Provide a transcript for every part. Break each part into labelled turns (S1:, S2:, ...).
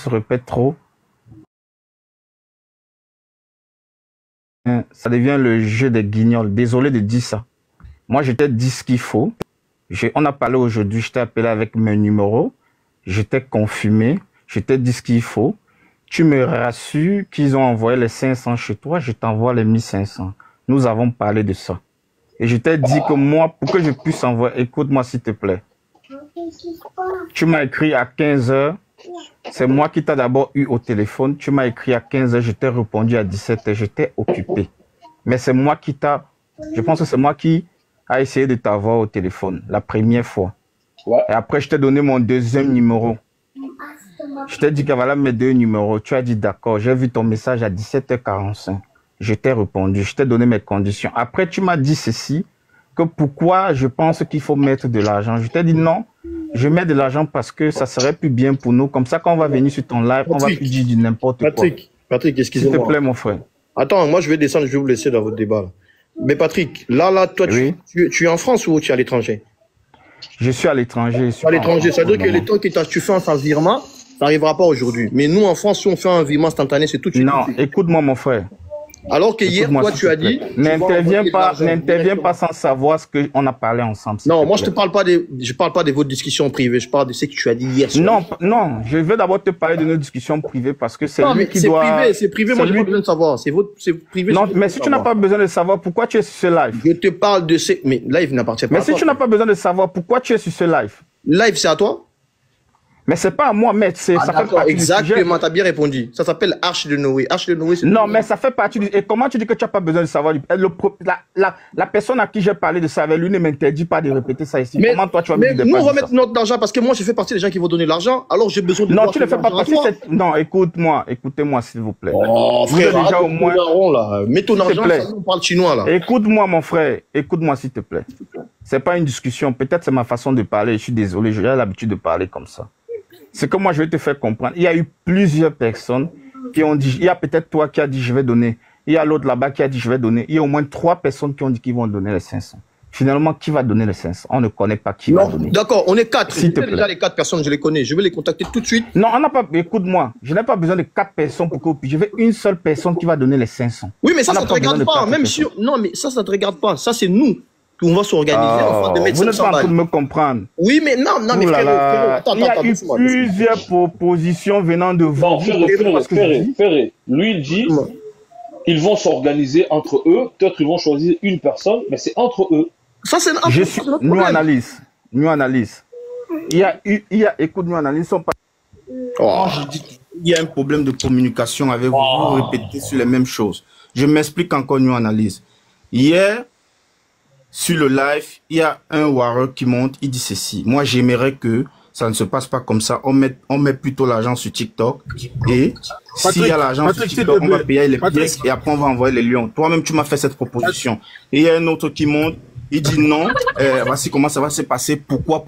S1: se répète trop. Ça devient le jeu des guignols. Désolé de dire ça. Moi, je t'ai dit ce qu'il faut. On a parlé aujourd'hui, je t'ai appelé avec mes numéros. Je t'ai confirmé. Je t'ai dit ce qu'il faut. Tu me rassures qu'ils ont envoyé les 500 chez toi. Je t'envoie les 1500. Nous avons parlé de ça. Et je t'ai dit que moi, pour que je puisse envoyer, écoute-moi s'il te plaît. Tu m'as écrit à 15 h. C'est moi qui t'ai d'abord eu au téléphone. Tu m'as écrit à 15 h. Je t'ai répondu à 17 h. J'étais occupé. Mais c'est moi qui t'a... Je pense que c'est moi qui a essayé de t'avoir au téléphone la première fois. Ouais. Et après, je t'ai donné mon deuxième numéro. Je t'ai dit que voilà mes deux numéros. Tu as dit d'accord. J'ai vu ton message à 17 h 45. Je t'ai répondu. Je t'ai donné mes conditions. Après, tu m'as dit ceci, que pourquoi je pense qu'il faut mettre de l'argent. Je t'ai dit non. Je mets de l'argent parce que ça serait plus bien pour nous. Comme ça, quand on va venir sur ton live, on va plus dire du n'importe quoi.
S2: Patrick, excusez-moi.
S1: S'il te plaît, mon frère.
S2: Attends, moi, je vais descendre. Je vais vous laisser dans votre débat. Là. Mais Patrick, là, toi, oui. tu es en France ou tu es à l'étranger?
S1: Je suis à l'étranger.
S2: À l'étranger, ça veut dire que les temps que tu fais un virement, ça n'arrivera pas aujourd'hui. Mais nous, en France, si on fait un virement instantané, c'est tout de suite.
S1: Non, écoute-moi, mon frère.
S2: Alors que hier, toi, tu as dit...
S1: N'interviens pas sans savoir ce qu'on a parlé ensemble.
S2: Non, moi, je parle pas de votre discussion privée. Je parle de ce que tu as dit hier.
S1: Non, je vais d'abord te parler de nos discussions privées parce que c'est lui qui doit...
S2: C'est privé, moi, j'ai pas besoin de savoir. C'est privé.
S1: Non, mais si tu n'as pas besoin de savoir pourquoi tu es sur ce live.
S2: Je te parle de ce... Mais live n'appartient pas à toi.
S1: Mais si tu n'as pas besoin de savoir pourquoi tu es sur ce live.
S2: Live, c'est à toi?
S1: Mais c'est pas à moi, mais ça fait partie
S2: exactement, tu as bien répondu. Ça s'appelle Arche de Noé. Arche de Noé,
S1: non, mais ça fait partie du... Et comment tu dis que tu n'as pas besoin de savoir la personne à qui j'ai parlé de ça avec lui ne m'interdit pas de répéter ça ici.
S2: Mais,
S1: comment toi tu vas
S2: me dire nous, on va mettre notre argent parce que moi, je fais partie des gens qui vont donner l'argent. Alors, j'ai besoin de...
S1: Non, tu ne fais pas partie... Non, écoutez-moi, s'il vous plaît.
S2: Oh, frère,
S1: déjà au moins...
S2: là. Mets ton argent, ça, on parle chinois, là.
S1: Écoute-moi, mon frère. Écoute-moi, s'il te plaît. C'est pas une discussion. Peut-être c'est ma façon de parler. Je suis désolé, j'ai l'habitude de parler comme ça. C'est que moi, je vais te faire comprendre. Il y a eu plusieurs personnes qui ont dit, il y a peut-être toi qui a dit je vais donner. Il y a l'autre là-bas qui a dit je vais donner. Il y a au moins 3 personnes qui ont dit qu'ils vont donner les 500. Finalement, qui va donner les 500? On ne connaît pas qui va donner.
S2: D'accord, on est 4. Déjà les 4 personnes, je les connais. Je vais les contacter tout de suite.
S1: Non, on n'a pas, écoute-moi. Je n'ai pas besoin de 4 personnes pour que je veux une seule personne qui va donner les 500.
S2: Oui, mais ça ne te regarde pas. Même si, non, mais ça ne te regarde pas. Ça, c'est nous. On va s'organiser afin de mettre 500 balles.
S1: Vous n'êtes pas en train de me comprendre.
S2: Oui, mais non, mais frérot, attends,
S1: il y a eu plusieurs propositions venant de vous.
S3: Non, Ferré, lui, il dit ils vont s'organiser entre eux. Peut-être ils vont choisir une personne, mais c'est entre eux.
S2: Ça, c'est
S1: nous analyse. Écoute, nous analyse. Je dis il y a un problème de communication avec vous. Vous répétez sur les mêmes choses. Je m'explique encore, nous analyse. Hier, sur le live, il y a un warrior qui monte, il dit ceci. Moi, j'aimerais que ça ne se passe pas comme ça. On met plutôt l'argent sur TikTok. Et s'il y a l'argent sur TikTok, on va payer les pièces et après on va envoyer les lions. Toi-même, tu m'as fait cette proposition. Et il y a un autre qui monte, il dit non, voici comment ça va se passer. Pourquoi?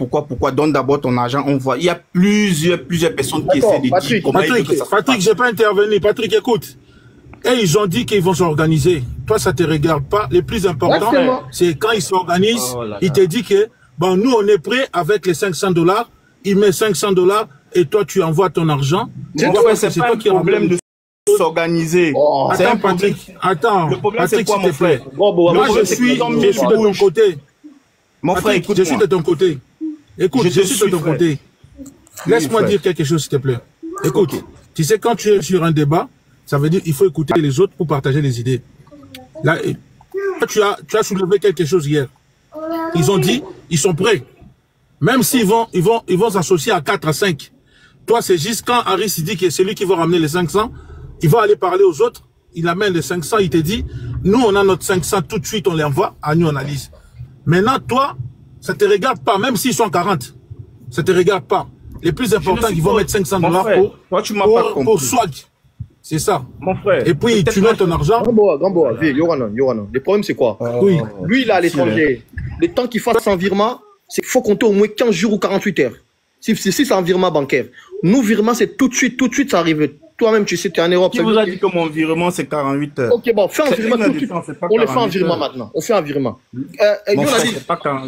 S1: Donne d'abord ton argent, on voit. Il y a plusieurs personnes qui essaient de dire comment
S4: Patrick, j'ai pas intervenu. Patrick, écoute. Et ils ont dit qu'ils vont s'organiser. Toi, ça te regarde pas. Le plus important, c'est quand ils s'organisent, ils te disent que, bon, nous, on est prêts avec les $500. Il met $500 et toi, tu envoies ton argton.
S1: C'est pas un problème de s'organiser.
S4: C'est un Patrick. Attends,
S1: le problème,
S4: Patrick,
S1: s'il te plaît.
S4: Moi, je suis de ton côté.
S1: Mon frère, écoute.
S4: Je suis de ton côté. Écoute, je suis de ton côté. Laisse-moi dire quelque chose, s'il te plaît. Écoute, tu sais, quand tu es sur un débat, ça veut dire qu'il faut écouter les autres pour partager les idées. Là, tu as soulevé quelque chose hier. Ils ont dit, ils sont prêts. Même s'ils vont s'associer à 4 à 5. Toi, c'est juste quand Harris dit que c'est lui qui va ramener les 500, il va aller parler aux autres, il amène les 500, il te dit, nous, on a notre 500 tout de suite, on les envoie, à nous, on analyse. Maintenant, toi, ça te regarde pas, même s'ils sont 40. Ça te regarde pas. Les plus importants, ils vont mettre $500 pour swag. C'est ça.
S1: Mon frère.
S4: Et puis, tu mets ton argent.
S2: Gamboa, Yorana. Le problème, c'est quoi?
S4: Oui.
S2: Lui, il est à l'étranger. Le temps qu'il fasse un virement, c'est qu'il faut compter au moins 15 jours ou 48 heures. Si c'est un virement bancaire. Nous, virement, c'est tout de suite, ça arrive. Toi-même, tu sais, tu es en Europe.
S1: Qui vous a dit que mon virement, c'est 48 heures?
S2: Ok, bon, fais un virement tout de suite. On le fait en virement maintenant. On fait un virement.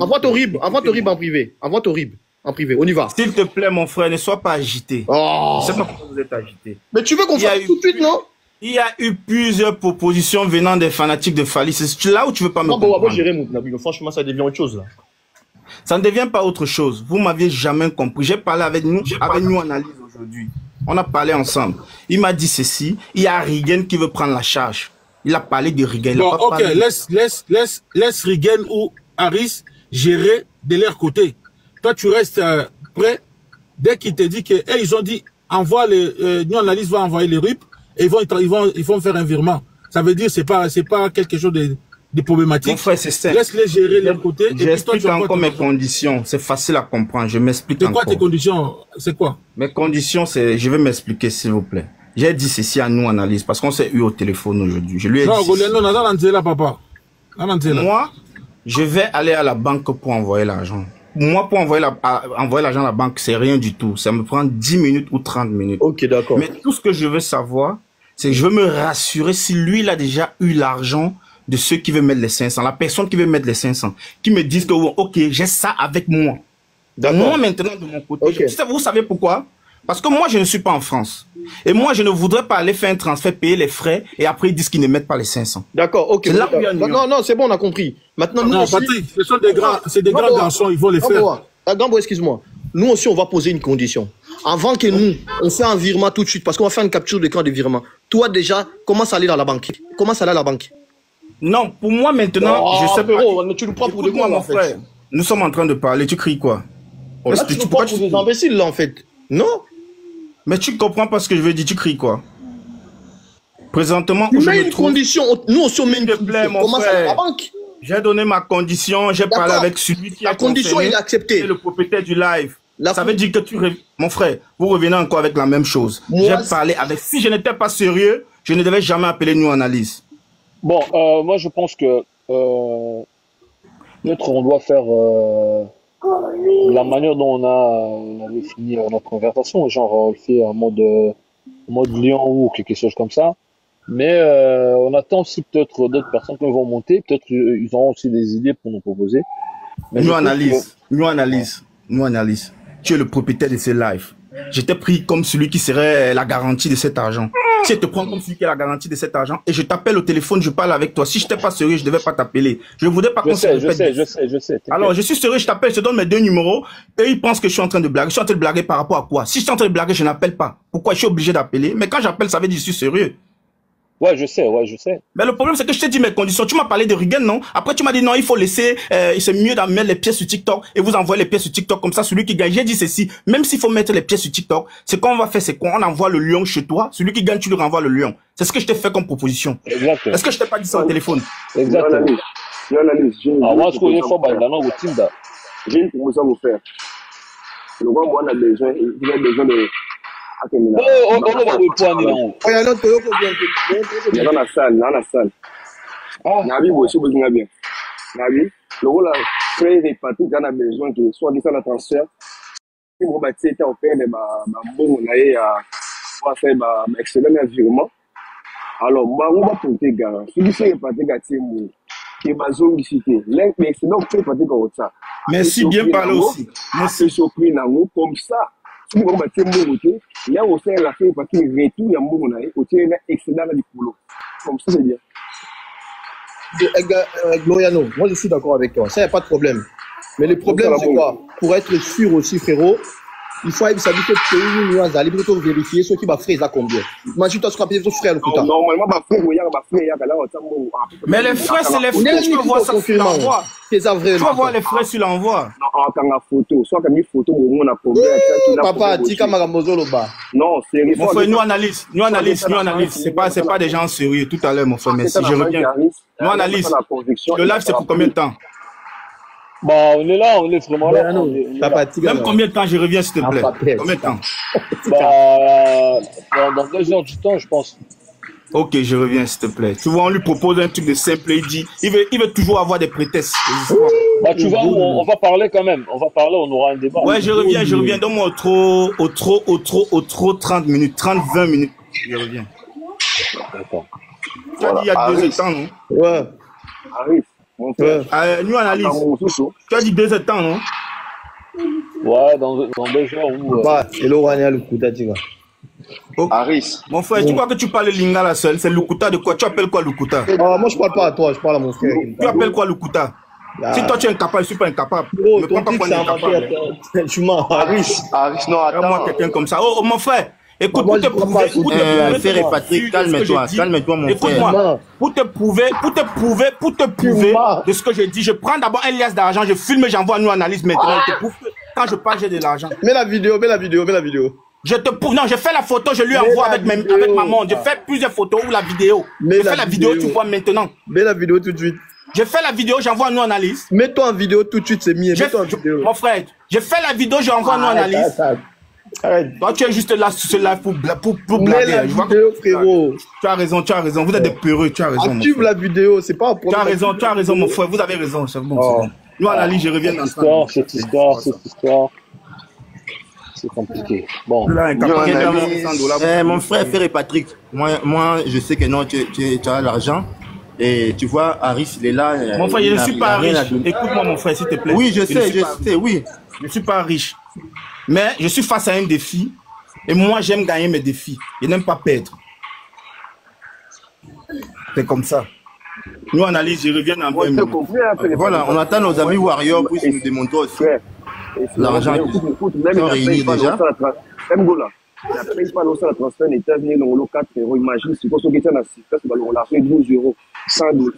S2: Envoie ton RIB en privé. Envoie ton RIB. en privé. On y va.
S1: S'il te plaît, mon frère, ne sois pas agité.
S2: Oh.
S1: Je sais pas pourquoi vous êtes agité.
S2: Mais tu veux qu'on fasse tout de suite, non?
S1: Il y a eu plusieurs propositions venant des fanatiques de Fally. C'est là où tu veux pas me comprendre.
S2: Moi, j'irai, Nabil. Franchement, ça devient autre chose, là.
S1: Ça ne devient pas autre chose. Vous m'aviez jamais compris. J'ai parlé avec nous analyse aujourd'hui. On a parlé ensemble. Il m'a dit ceci. Il y a Rigen qui veut prendre la charge. Il a parlé de Rigen.
S4: Bon, ok, laisse Rigen ou Harris gérer de leur côté. Toi, tu restes prêt. Dès qu'il te dit que, ils ont dit, envoie nous analyse va envoyer les RIP et ils vont faire un virement. Ça veut dire c'est pas quelque chose de problématique.
S1: Mon frère, c'est simple.
S4: Laisse-les gérer de leur côté.
S1: J'explique encore mes conditions. C'est facile à comprendre. Je m'explique encore.
S4: C'est quoi tes conditions? C'est quoi? Mes
S1: conditions, c'est, je vais m'expliquer, s'il vous plaît. J'ai dit ceci à nous analyse parce qu'on s'est eu au téléphone aujourd'hui. Je lui ai dit.
S4: Papa.
S1: Moi, je vais aller à la banque pour envoyer l'argent. Moi, pour envoyer l'argent à la banque, c'est rien du tout. Ça me prend 10 minutes ou 30 minutes.
S2: Ok, d'accord.
S1: Mais tout ce que je veux savoir, c'est que je veux me rassurer si lui, il a déjà eu l'argent de ceux qui veulent mettre les 500. La personne qui veut mettre les 500. Qui me disent que, ok, j'ai ça avec moi. Moi, maintenant, de mon côté. Okay. Vous savez pourquoi? Parce que moi, je ne suis pas en France. Et moi, je ne voudrais pas aller faire un transfert, payer les frais, et après, ils disent qu'ils ne mettent pas les 500.
S2: D'accord, ok. Non, c'est bon, on a compris. Maintenant, nous aussi...
S4: Patrick, ce sont des grands garçons, ils vont les faire.
S2: Gambo, excuse-moi. Nous aussi, on va poser une condition. Avant que nous, on fait un virement tout de suite, parce qu'on va faire une capture d'écran de virement. Toi, déjà, commence à aller dans la banque. Commence à aller à la banque.
S1: Non, pour moi, maintenant, je sais pas...
S2: Mais tu nous prends pour des
S1: moi, mon frère. Nous sommes en train de parler, tu cries quoi?
S2: Là, tu nous prends pour des imbéciles, là, en fait. Non?
S1: Mais tu comprends pas ce que je veux dire, tu cries quoi? Présentement,
S2: tu mets une condition, nous aussi on met une condition. Comment ça, la banque?
S1: J'ai donné ma condition, j'ai parlé avec celui qui a
S2: la condition, il a accepté.
S1: C'est le propriétaire du live. Ça veut dire que mon frère, vous revenez encore avec la même chose. J'ai parlé avec, si je n'étais pas sérieux, je ne devais jamais appeler nous analyse.
S3: Bon, moi je pense que peut-être on doit faire la manière dont on avait fini notre conversation, genre on le fait en mode lion ou quelque chose comme ça. Mais on attend aussi peut-être d'autres personnes qui vont monter, peut-être ils auront aussi des idées pour nous proposer. Mais
S1: nous analyse. Tu es le propriétaire de ce live. Je t'ai pris comme celui qui serait la garantie de cet argent. Si je te prends comme celui qui a la garantie de cet argent et je t'appelle au téléphone, je parle avec toi. Si je n'étais pas sérieux, je ne devais pas t'appeler. Je ne voudrais pas qu'on se répète.
S3: Je sais.
S1: Alors, je suis sérieux, je t'appelle, je te donne mes 2 numéros et ils pensent que je suis en train de blaguer. Je suis en train de blaguer par rapport à quoi? Si je suis en train de blaguer, je n'appelle pas. Pourquoi? Je suis obligé d'appeler. Mais quand j'appelle, ça veut dire que je suis sérieux.
S3: Ouais, je sais.
S1: Mais le problème, c'est que je t'ai dit mes conditions. Tu m'as parlé de Rigen, non? Après, tu m'as dit non, il faut laisser, c'est mieux d'en mettre les pièces sur TikTok et vous envoyez les pièces sur TikTok comme ça, celui qui gagne. J'ai dit ceci, même s'il faut mettre les pièces sur TikTok, c'est qu'on va faire, c'est qu'on envoie le lion chez toi, celui qui gagne, tu lui renvoies le lion. C'est ce que je t'ai fait comme proposition.
S3: Exactement.
S1: Est-ce que je t'ai pas dit ça au téléphone?
S3: Exactement. Moi, ce que j'ai fait,
S5: j'ai une proposition à vous faire. Le roi, moi, on a besoin de...
S3: on va vous prendre
S5: dans la salle. Nabi aussi besoin bien. Nabi, le rôle très réparti quand on a besoin que soit dit ça la transfert. Si vous bâtissez était au père de ma bon on a faire ma excellent virement. Alors moi on va porter garant. Si vous faites répartir gâtier mon qui est basé en cité. L'excellent fait répartir comme ça.
S1: Merci bien parlé aussi.
S5: Merci surpris nango comme ça. Si vous bâtissez mon côté, là on fait la fait répartir retour il y a mon on a au tiers excellent du polo. Comme ça c'est bien.
S2: Gloriano, moi je suis d'accord avec toi, ça y a pas de problème. Mais le problème c'est quoi? Pour être sûr aussi frérot, il faut s'habituer que tu as une nuance à plutôt vérifier ce qui va faire ça combien. Imagine toi ce qu'on peut frère le coup.
S5: Normalement ma frère
S1: mais les frais c'est les frais, tu vas voir ça sur l'envoi. Tu vas voir les frais sur l'envoi.
S5: Non, quand la photo, soit comme une photo on a problème.
S2: Papa, tika maramozo loba.
S5: Non, c'est
S1: mon frère, nous analyse, c'est pas des gens sérieux tout à l'heure mon frère, merci, je reviens. Nous analyse. Le live c'est pour combien de temps?
S3: Bah, on est là, on est vraiment là.
S1: Même combien de temps je reviens, s'il te plaît? Combien de temps?
S3: Bah, dans 2 heures du temps, je pense.
S1: Ok, je reviens, s'il te plaît. Tu vois, on lui propose un truc de simple, il dit, il veut toujours avoir des prétextes.
S3: Bah, tu vois, on va parler quand même. On va parler, on aura un débat.
S1: Ouais, je reviens. Donne-moi au trop 30 minutes, 30-20 minutes. Je reviens.
S3: D'accord.
S1: Tu as dit il y a 2 heures de temps, non?
S2: Ouais.
S5: Arrive.
S1: Nous analyse. Tu as dit 2 heures de temps, non?
S3: Ouais, dans des genres où.
S2: Et le Rwanda, le Kouta, tu vois.
S6: Aris.
S7: Mon frère, tu crois que tu parles lingala seul? C'est Lukuta de quoi? Tu appelles quoi Lukuta?
S2: Moi, je parle pas à toi, je parle à mon frère.
S7: Tu appelles quoi Lukuta? Si toi tu es incapable, je suis pas incapable.
S2: Oh,
S7: Ne prends pas pour incapable.
S2: Tu m'as.
S6: Aris, non, attends.
S7: Moi, quelqu'un comme ça. Oh, mon frère. Écoute,
S2: Moi,
S7: pour te prouver,
S6: Frère et Patrick, calme-toi, mon frère.
S7: Écoute-moi, pour te prouver de ce que je dis, je prends d'abord un liasse d'argent, je filme, j'envoie à nous analyse maintenant. Je te prouve que quand je parle, j'ai de l'argent.
S2: Mets la vidéo.
S7: Je te prouve, non, je fais la photo, je lui envoie avec ma montre. Je fais plusieurs photos ou la vidéo. Je fais la vidéo, tu vois maintenant.
S2: Mets la vidéo tout de suite.
S7: Je fais la vidéo, j'envoie à nous analyse.
S2: Mets-toi en vidéo tout de suite, c'est mieux. Mets-toi en vidéo.
S7: Mon frère, je fais la vidéo, j'envoie à nous analyse.
S2: Arrête.
S7: Toi, tu es juste là sur ce live pour blaguer.
S2: Mets la vidéo, frérot.
S7: Tu as raison. Vous êtes des peureux, tu as raison.
S2: Active la vidéo, c'est pas un problème.
S7: Tu as raison, mon frère. Vous avez raison, c'est bon.
S2: Oh.
S7: Nous, analyse, je reviens dans
S3: cette histoire. C'est compliqué. Bon.
S6: Mon frère et Patrick, moi, je sais que non, tu as l'argent. Et tu vois, Aris, il est là.
S7: Mon frère, je ne suis pas riche. Écoute-moi, mon frère, s'il te plaît.
S6: Oui, je sais, oui.
S7: Je ne suis pas riche. Mais je suis face à un défi. Et moi, j'aime gagner mes défis. Je n'aime pas perdre. C'est comme ça. Nous, analyse, je reviens dans 20 minutes.
S6: Voilà, on attend nos amis Warriors pour nous démontrer aussi l'argent qu'ils ont réuni déjà.
S5: Même Gola. Il a payé pas le transfert d'État venu dans le 4 €. Imagine si vous avez un assistant, c'est la relation de 12 €. 100 €,